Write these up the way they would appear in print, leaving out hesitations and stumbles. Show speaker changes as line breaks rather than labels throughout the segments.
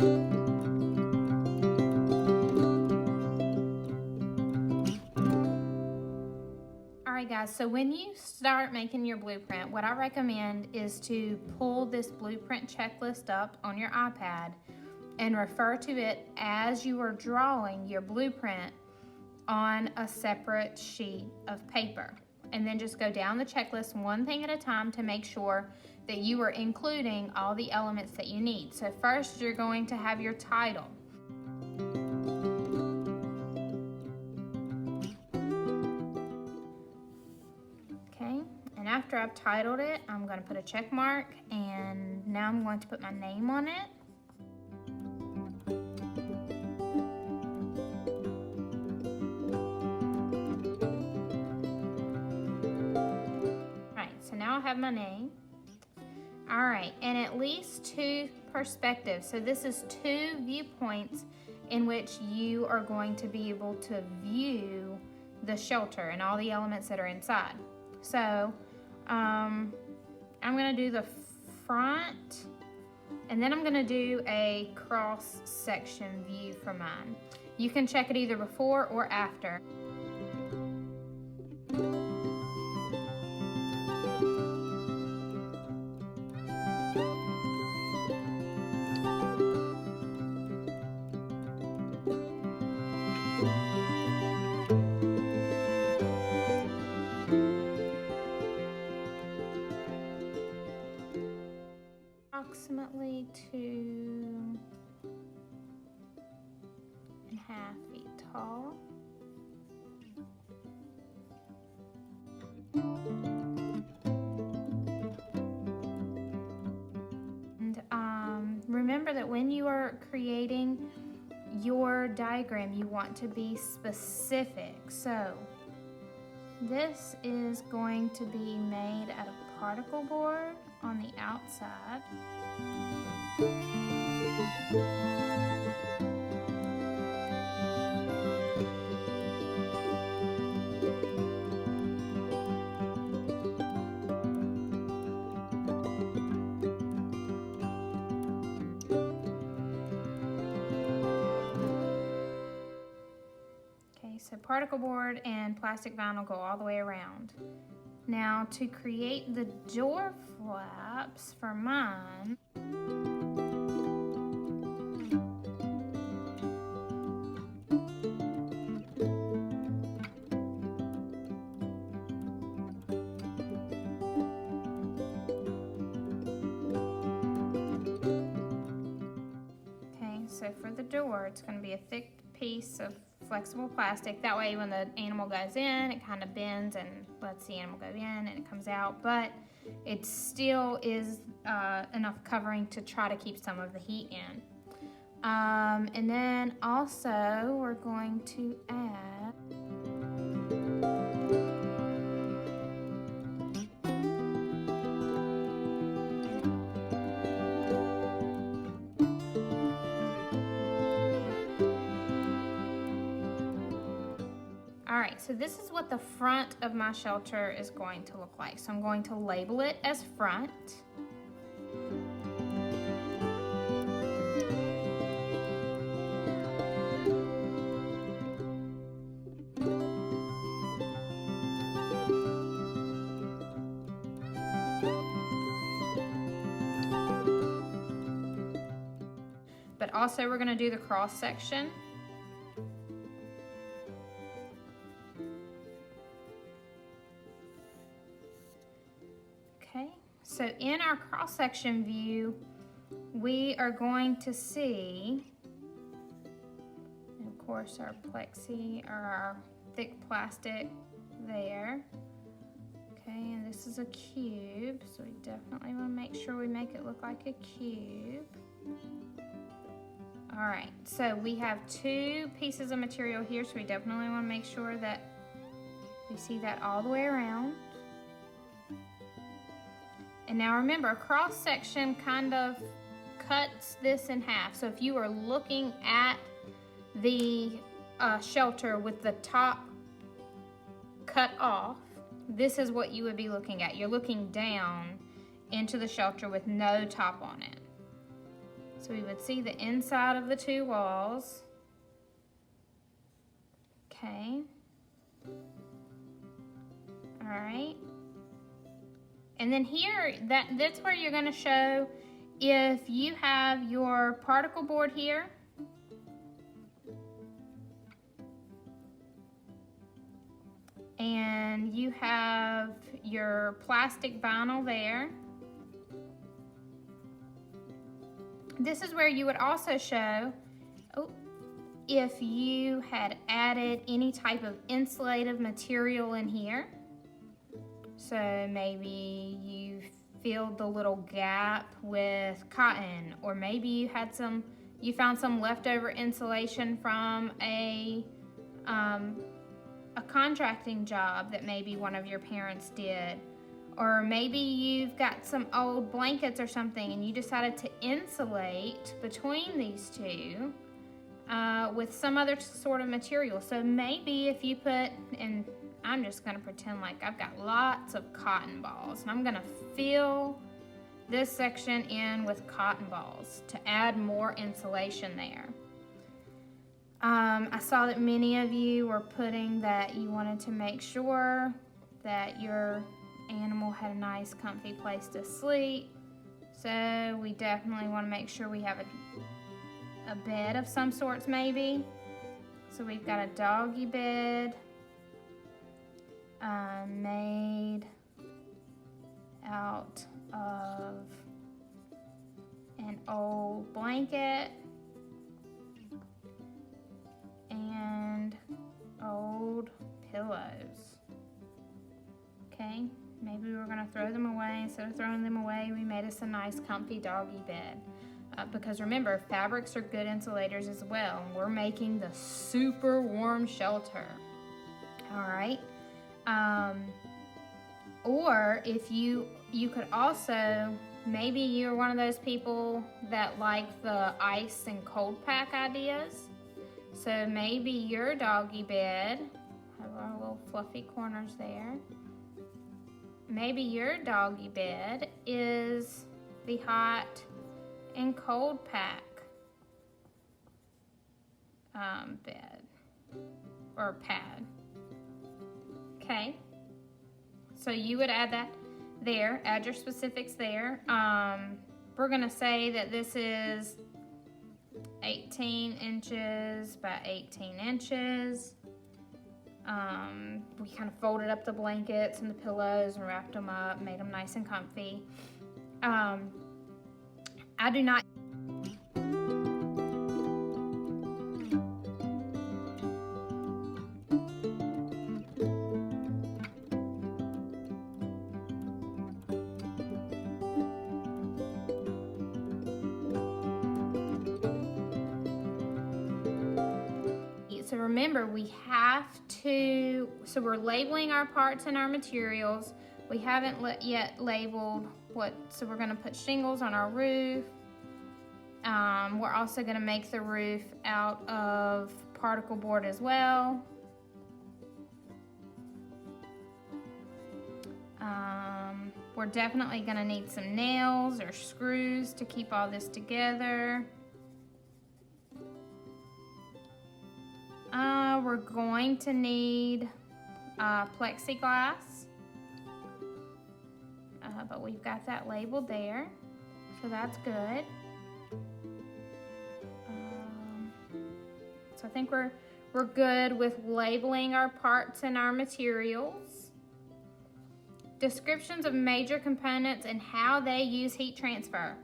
Alright guys, so when you start making your blueprint, what I recommend is to pull this blueprint checklist up on your iPad and refer to it as you are drawing your blueprint on a separate sheet of paper. And then just go down the checklist one thing at a time to make sure that you are including all the elements that you need. So first you're going to have your title. Okay, and after I've titled it, I'm going to put a check mark, and now I'm going to put my name on it. So now I have my name. All right, and at least 2 perspectives. So this is 2 viewpoints in which you are going to be able to view the shelter and all the elements that are inside. So I'm gonna do the front, and then I'm gonna do a cross-section view for mine. You can check it either before or after. Approximately 2.5 feet tall. And remember that when you are creating your diagram, you want to be specific. So this is going to be made out of particle board on the outside. Okay, so particle board and plastic vinyl go all the way around. Now to create the door flaps for mine, okay, so for the door, it's going to be a thick piece of flexible plastic. That way when the animal goes in, it kind of bends and lets the animal go in and it comes out, but it still is enough covering to try to keep some of the heat in. And then also we're going to add Alright, so this is what the front of my shelter is going to look like. So I'm going to label it as front. But also we're going to do the cross section. Okay, so in our cross-section view, we are going to see, and of course, our plexi or our thick plastic there. Okay, and this is a cube, so we definitely want to make sure we make it look like a cube. All right, so we have 2 pieces of material here, so we definitely want to make sure that we see that all the way around. And now remember, a cross section kind of cuts this in half. So if you are looking at the shelter with the top cut off, this is what you would be looking at. You're looking down into the shelter with no top on it. So we would see the inside of the two walls. Okay. All right. And then here, that's where you're going to show if you have your particle board here. And you have your plastic vinyl there. This is where you would also show if you had added any type of insulative material in here. So maybe you filled the little gap with cotton, or maybe you found some leftover insulation from a contracting job that maybe one of your parents did. Or maybe you've got some old blankets or something and you decided to insulate between these two with some other sort of material. So maybe if you put, and I'm just gonna pretend like I've got lots of cotton balls, and I'm gonna fill this section in with cotton balls to add more insulation there. I saw that many of you were putting that you wanted to make sure that your animal had a nice comfy place to sleep. So we definitely want to make sure we have a bed of some sorts maybe. So we've got a doggy bed made out of an old blanket and old pillows. Okay, maybe we were gonna throw them away. Instead of throwing them away, we made us a nice comfy doggy bed. Because remember, fabrics are good insulators as well. We're making the super warm shelter. All right. Or if you could also, maybe you're one of those people that like the ice and cold pack ideas. So maybe your doggy bed, have our little fluffy corners there. Maybe your doggy bed is the hot and cold pack bed or pad. Okay, so you would add that there, add your specifics there. We're gonna say that this is 18 inches by 18 inches. We kind of folded up the blankets and the pillows and wrapped them up, made them nice and comfy. I do not. So remember, we have to, so we're labeling our parts and our materials. We haven't yet labeled so we're gonna put shingles on our roof. We're also gonna make the roof out of particle board as well. We're definitely gonna need some nails or screws to keep all this together. We're going to need plexiglass, but we've got that labeled there, so that's good. So I think we're good with labeling our parts and our materials. Descriptions of major components and how they use heat transfer.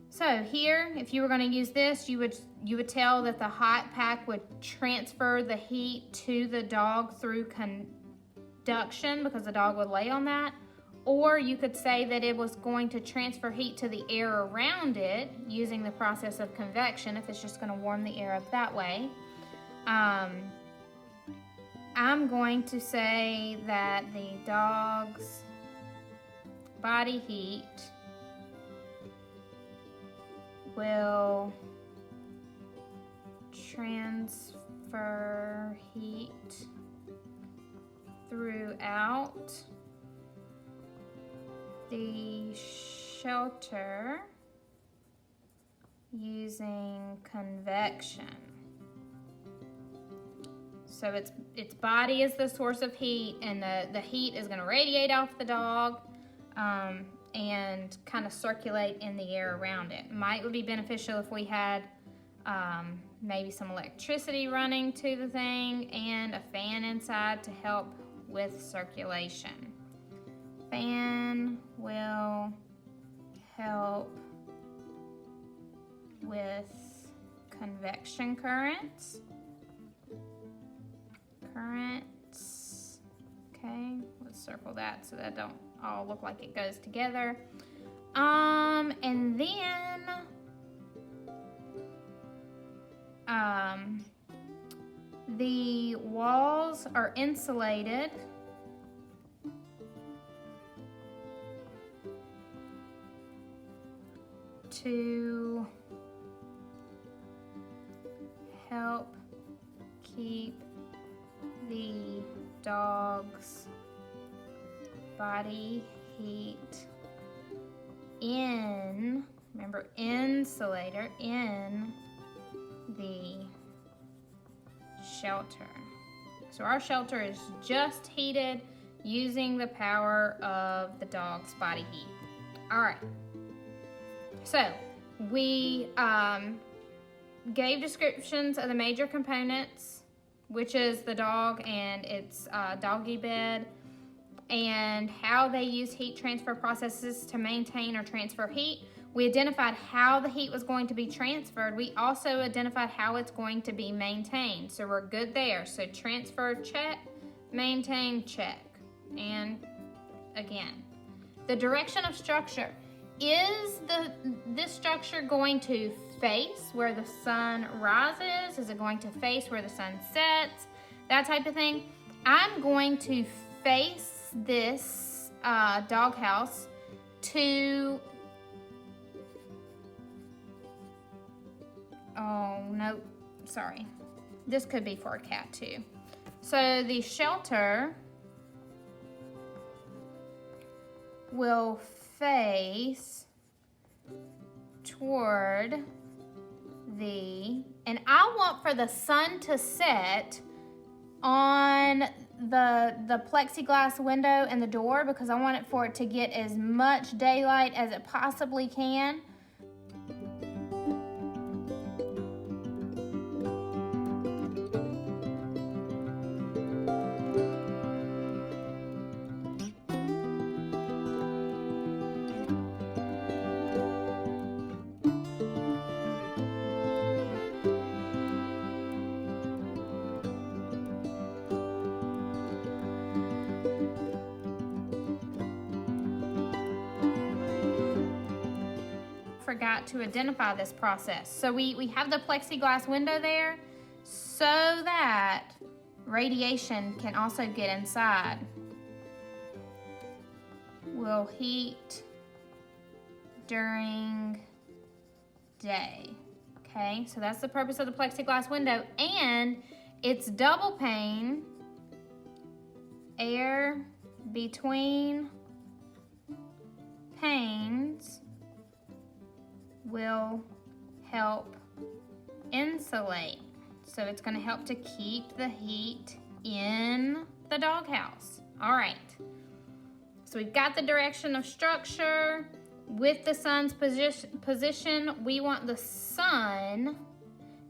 So here, if you were going to use this, you would tell that the hot pack would transfer the heat to the dog through conduction, because the dog would lay on that. Or you could say that it was going to transfer heat to the air around it using the process of convection, if it's just going to warm the air up that way. I'm going to say that the dog's body heat will transfer heat throughout the shelter using convection. So its body is the source of heat, and the heat is going to radiate off the dog and kind of circulate in the air around it. Might would be beneficial if we had maybe some electricity running to the thing and a fan inside to help with circulation. Fan will help with convection currents. Okay, let's circle that so that don't all look like it goes together. And then the walls are insulated to help keep the dog's body heat in, remember, insulator, in the shelter. So our shelter is just heated using the power of the dog's body heat. All right. So we gave descriptions of the major components, which is the dog and its doggy bed, and how they use heat transfer processes to maintain or transfer heat. We identified how the heat was going to be transferred. We also identified how it's going to be maintained. So we're good there. So transfer, check. Maintain, check. And again, the direction of structure. Is this structure going to face where the sun rises? Is it going to face where the sun sets? That type of thing. I'm going to face this doghouse to, oh no, sorry. This could be for a cat too. So the shelter will face toward and I want for the sun to set on the plexiglass window and the door, because I want it for it to get as much daylight as it possibly can. Forgot to identify this process. So we have the plexiglass window there so that radiation can also get inside. Will heat during day. Okay, so that's the purpose of the plexiglass window, and it's double pane, air between panes will help insulate. So it's going to help to keep the heat in the doghouse. All right. So we've got the direction of structure with the sun's position. We want the sun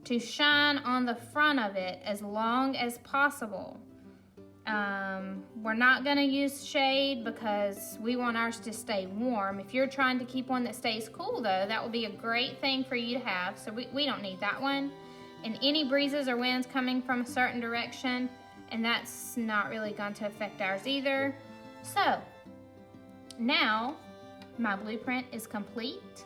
to shine on the front of it as long as possible. We're not going to use shade because we want ours to stay warm. If you're trying to keep one that stays cool, though, that would be a great thing for you to have. So we don't need that one. And any breezes or winds coming from a certain direction, and that's not really going to affect ours either. So now my blueprint is complete.